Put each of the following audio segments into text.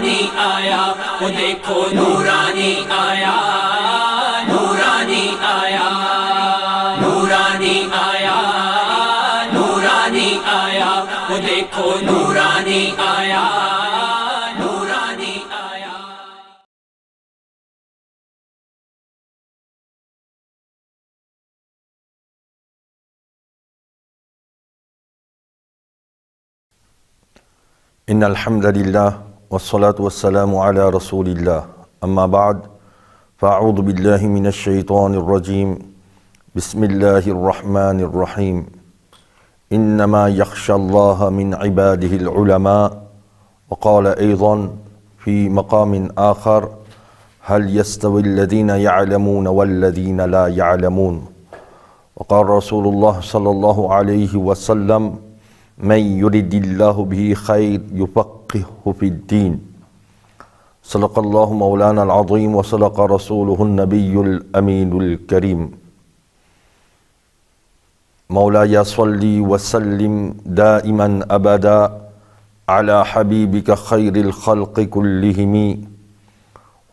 नूरानी आया, वो देखो नूरानी आया, नूरानी आया, नूरानी आया, नूरानी आया, वो देखो नूरानी आया, नूरानी आया। إن الحمد لله والصلاة والسلام على رسول الله أما بعد فأعوذ بالله من الشيطان الرجيم بسم الله الرحمن الرحيم إنما يخشى الله من عباده العلماء وقال أيضا في مقام آخر هل يستوي الذين يعلمون والذين لا يعلمون وقال رسول الله صلى الله عليه وسلم من يرد الله به خير يفقهه في الدين صدق الله مولانا العظيم وصدق رسوله النبي الأمين الكريم مولاي صل وسلم دائما أبدا على حبيبك خير الخلق كلهم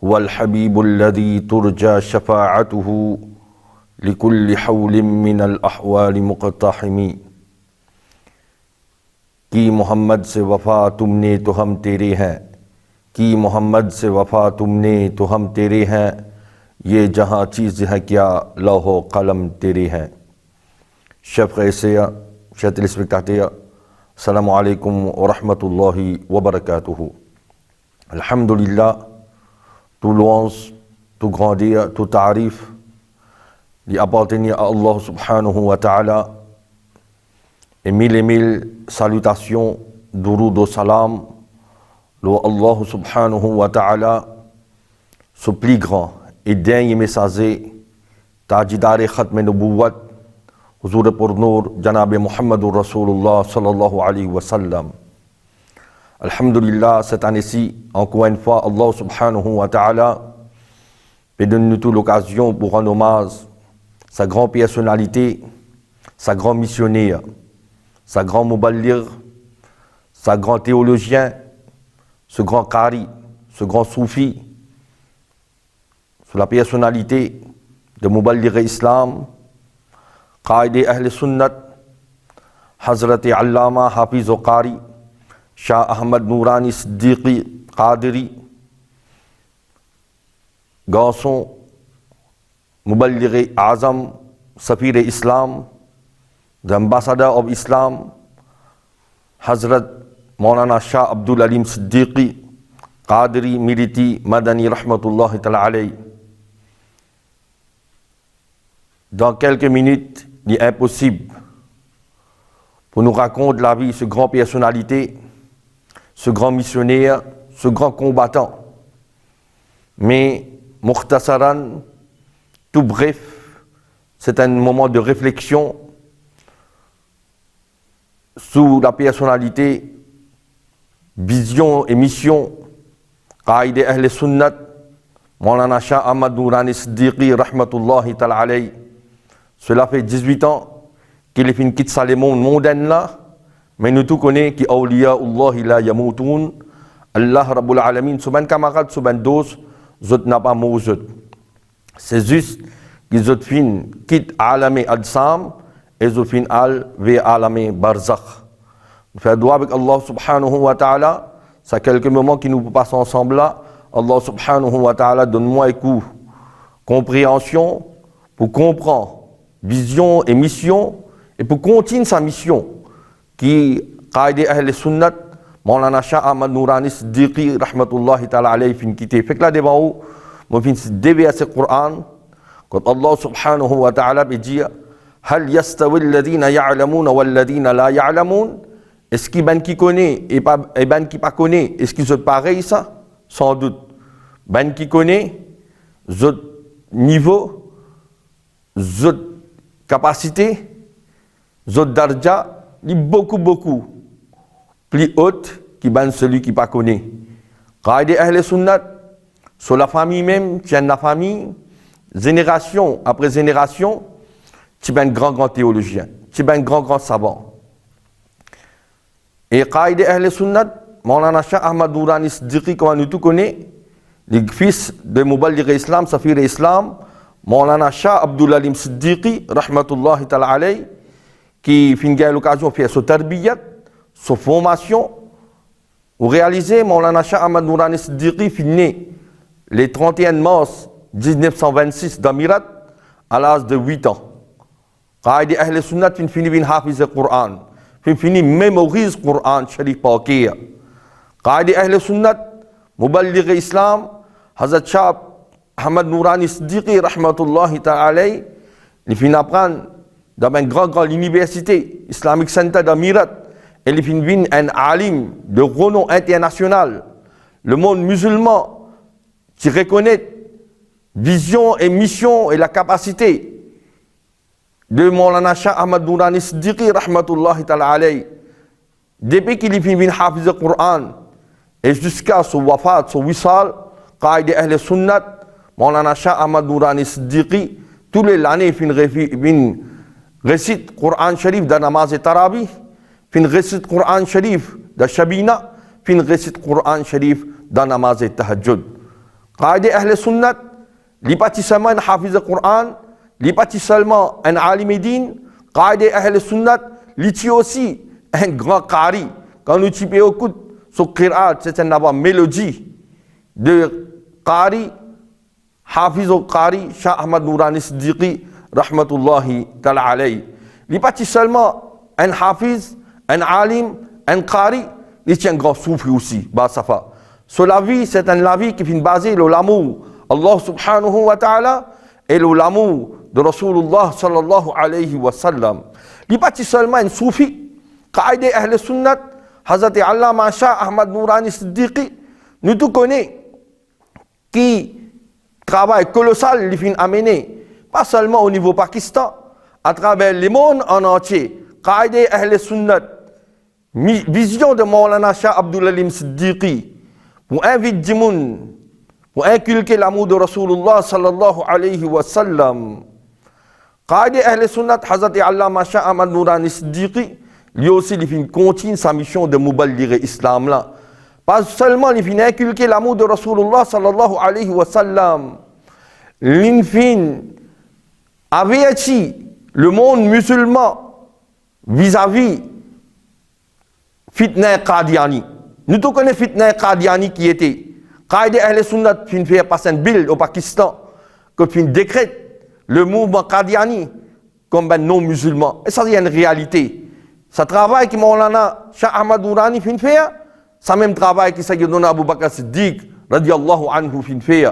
هو الحبيب الذي ترجى شفاعته لكل حول من الأحوال مقتحم कि मोहम्मद से वफ़ा तुमने तो हम तेरे हैं, कि मोहम्मद से वफ़ा तुमने तो हम तेरे हैं, ये जहाँ चीज़ है क्या लौहो कलम तेरे हैं। शेफ़ क़ैसिया Sheikh téléspectateurs, assalamu alaikum wa rahmatullahi wa barakatuhu. Alhamdulillah, tout louange, tout grandeur, tout tarif lui appartenir à Allah subhanahu wa ta'ala. Et mille salutations, duroud au salam, le Allah subhanahu wa ta'ala, ce plus grand et dernier messager, Tajidare Khatm Nubuwat, Huzur pour Nour, Janab Muhammadur Rasulullah sallallahu alayhi wa sallam. Alhamdulillah, cette année-ci, encore une fois, Allah subhanahu wa ta'ala, donne-nous toute l'occasion pour rendre hommage sa grande personnalité, sa grande missionnaire, sa grand muballigh, sa grand théologien, ce grand qari, ce grand soufi, sur la personnalité de muballigh islam, qaïd ahl sunnat, Hazrat Allama Hafiz Qari, Shah Ahmad Nourani Siddiqi Qadiri, garçon, muballigh azam, safir islam, the ambassador of Islam, Hazrat Maulana Shah Abdul Alim Siddiqi, Qadri, Militi, Madani, Rahmatullahi Ta'ala alayhi. Dans quelques minutes, il est impossible pour nous raconter la vie de ce grand personnalité, ce grand missionnaire, ce grand combattant. Mais, Mukhtasaran, tout bref, c'est un moment de réflexion sous la personnalité, vision et mission, Qaïd Ahl Sunnat, Maulana Shah Ahmad Nourani Siddiqi, Rahmatullahi Ta'ala alayhi. Cela fait 18 ans qu'il est fin quitte ça le monde mondain là, mais nous tous connaissons qui awliya Allah la yamoutoun, Allah Rabbul Alamin, souban camarades, souban dos, zot n'a pas mouzot. C'est juste qu'ils zot fin quitte alame adsam, et zofin al ve alame barzakh. Faire doigt avec Allah subhanahu wa ta'ala, c'est quelques moments qui nous passent ensemble là. Allah subhanahu wa ta'ala donne-moi écoute, compréhension pour comprendre vision et mission et pour continuer sa mission qui qaïd ahl sunnat Maulana Shah Ahmad Nourani Siddiqi rahmatullahi ta'ala alayhi fin quitté. Fait que là devant où mon fin se déverser le Coran quand Allah subhanahu wa ta'ala veut dire Hal yastawi alladhina ya'lamuna walladhina la ya'lamun. Est-ce qu'il ben qui connaît et ben qui pas connaît, est-ce qu'ils sont pareils ça? Sans doute. Ben qui connaît, zot niveau, zot capacité, zot darja, li beaucoup plus haute que ben celui qui pas connaît. Qaïd Ahl Sunnat, sur la famille même, tient la famille, génération après génération, tu es un grand théologien, tu es un grand savant. Et Qaïd Ahl Sunnat, Maulana Shah Ahmad Nourani Siddiqui, comme nous tous connaissons, le fils de Muballigh Islam, Safir Islam, Maulana Shah Abdul Alim Siddiqui, rahmatullahi ta'ala alayhi, qui fin eu l'occasion de faire sa tarbiyat, sa formation, ou réaliser Maulana Shah Ahmad Nourani Siddiqui fin né le 31 mars 1926 d'Amirat à l'âge de 8 ans. Qaïd Ahl Sunnat fin fini bin hafiz Qur'an, fin fini mémorise Qur'an Sharif Paqiya. Qaïd Ahl Sunnat, Muballigh Islam, Hazrat Shah Ahmad Nourani Siddiqui, rahmatullahi ta'ala alayhi, il fin apprendre dans une grande université, Islamic Center d'Amirat, et il fin vin un alim de renom international. Le monde musulman qui reconnaît vision et mission et la capacité de Maulana Shah Ahmad Nourani Siddiqui, rahmatullahi ta'ala alayhi, depuis qu'il fin vin hafiz le Coran et jusqu'à son wafat, son wissal, Qaïd Ahl Sunnat, Maulana Shah Ahmad Nourani Siddiqui, tous les années fin récite Coran Sharif dans namaz et Tarawih, fin récite Coran Sharif dans Shabina, fin récite Coran Sharif dans namaz et Tahajjud. Qaïd Ahl Sunnat, li pas seulement un hafiz le Coran, li pas seulement un alim din, Qaïd Ahl Sunnat, li aussi un grand qari. Quand nous écoutons ce qira'at, c'est une mélodie de qari, hafiz al-qari, Shah Ahmad Nourani Siddiqui, rahmatullahi ta'ala alayhi. Il n'est pas seulement un hafiz, un alim, un qari, il est un grand soufi aussi, Basafa. So la vie, c'est un la vie qui est basée sur l'amour Allah subhanahu wa ta'ala et l'amour de Rasulullah sallallahu alayhi wa sallam. Il n'est pas seulement un soufi, Qaïd Ahl Sunnat, Hazrat Allama Shah Ahmad Nourani Siddiqui, nous tous connaissons qui travail colossal, il a amené, pas seulement au niveau Pakistan, à travers le monde en entier. Qaïd Ahl Sunnat, vision de Maulana Shah Abdul Alim Siddiqui, pour inviter du monde, pour inculquer l'amour de Rasulullah sallallahu alayhi wa sallam. Qaïd Ahl Sunnat, Hazrat Allama Shah Ahmad Nourani Siddiqui, lui aussi, il continue sa mission de Muballigh Islam là. Pas seulement il vient inculquer l'amour de Rasulullah sallallahu alayhi wa sallam. Il vient avertir le monde musulman vis-à-vis fitna Qadiani. Nous tous connaissons fitna Qadiani qui était. Qaïd Ahl Sunnat fin fait passer un bill au Pakistan que fin décrète le mouvement Qadiani comme un non-musulman. Et ça c'est une réalité. Ce travail que Maulana Shah Ahmad Nourani fin fait, c'est le même travail que Sayyiduna Abu Bakr Siddiq, radiallahu anhu, fin fait.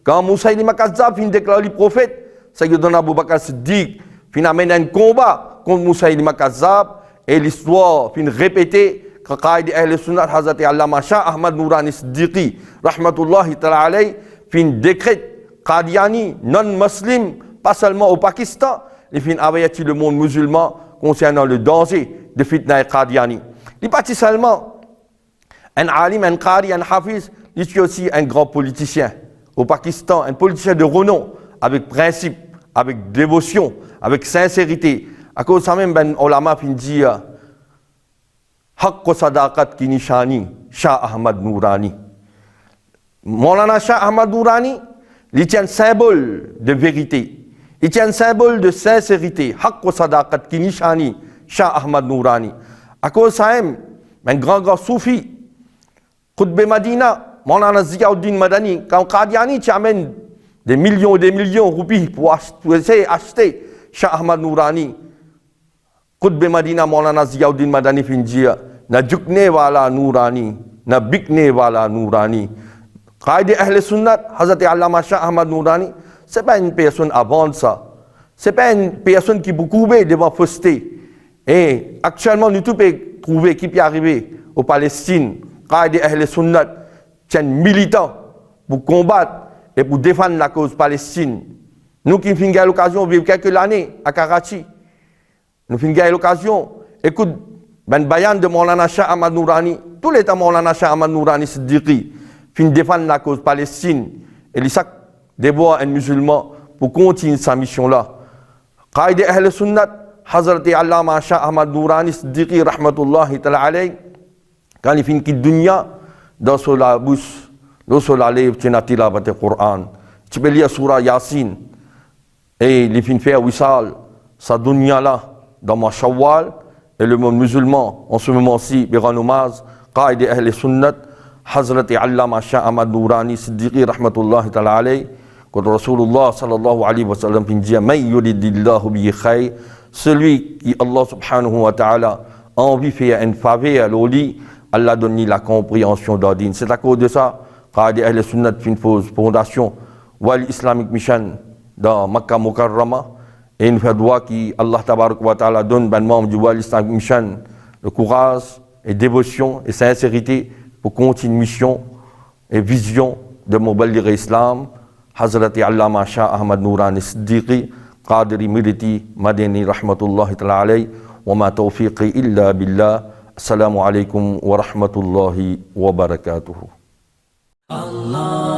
Quand Musaylima Kazzab fin déclare le prophète, Sayyiduna Abu Bakr Siddiq fin amène un combat contre Musaylima Kazzab et l'histoire fin répétée que Qaïd Ahl Sunnat Hazrat Allama Shah Ahmad Nourani Siddiqui, rahmatullahi ta'ala alayhi, fin décrète Qadiani non-muslim, pas seulement au Pakistan, il fin avertit le monde musulman concernant le danger de fitna Qadiani. Il n'est pas seulement un alim, un qari, un hafiz, il est aussi un grand politicien. Au Pakistan, un politicien de renom, avec principe, avec dévotion, avec sincérité. À cause de ça même, ben ulama fin dit Haqq sadaqat ki nishani, Shah Ahmad Nourani. Maulana Shah Ahmad Nourani, il tient un symbole de vérité. Il tient un symbole de sincérité. Haqq sadaqat ki nishani, Shah Ahmad Nourani. À cause de ça même, un grand soufi, Qutb Madina, Maulana Ziauddin Madani, quand Qadiani amène des millions et des millions de roupies pour essayer d'acheter Shah Ahmad Nourani, Qutb Madina, Maulana Ziauddin Madani fin dire, na jukne wala Nourani, na bikne wala Nourani. Qaïd Ahl Sunnat, Hazrat Allama Shah Ahmad Nourani, ce n'est pas une personne avant ça. Ce n'est pas une personne qui peut couper devant fausseté. Et actuellement, nous pouvons trouver qui peut arriver aux Palestine. Qaïd Ahl Sunnat, c'est un militant pour combattre et pour défendre la cause palestine. Nous qui avons eu l'occasion de vivre quelques années à Karachi, nous avons eu l'occasion, écoute, ben bayan de Maulana Shah Ahmad Nourani, tous les temps Maulana Shah Ahmad Nourani Siddiqui, fin défendre la cause palestine. Et il sac déboire un musulman pour continuer sa mission-là. Qaïd Ahl Sunnat, Hazrat Allama Shah Ahmad Nourani Siddiqui, rahmatullahi ta'ala alayhi, Quand il finit de dunya, dans la bouche, dans la lèvre, tu as tilavat le Coran. Tu peux lire surah Yasin. Et il finit faire wisal, sa dunya là, dans ma Shawwal, et le monde musulman, en ce moment-ci, Biran Umaz, Qaïd Ahl Sunnat, Hazrat Allama Shah Ahmad Nourani Siddiqi Rahmatullahi Ta'ala alayhi, quand Rasulullah sallallahu alayhi wa sallam dit Man yuridillahu bihi khayr, celui qui Allah subhanahu wa ta'ala a envie de faire une faveur à l'oli, Allah donne la compréhension d'Adin. C'est à cause de ça, Qaïd Ahl Sunnat fait une fondation, Wal Islamic Mission dans Makkah Mukarrama, et une doigt qui Allah tabarak wa ta'ala donne ben membre du Wal Islamic Mission le courage et dévotion et sincérité pour continuer mission et vision de Muballigh Islam, Hazrat Allama Shah Ahmad Nourani Siddiqi, Qadiri Miriti Madini Rahmatullahi Ta'ala alayhi, wa ma tawfiqi illa billah. Assalamu alaikum wa rahmatullahi wa barakatuh. Allah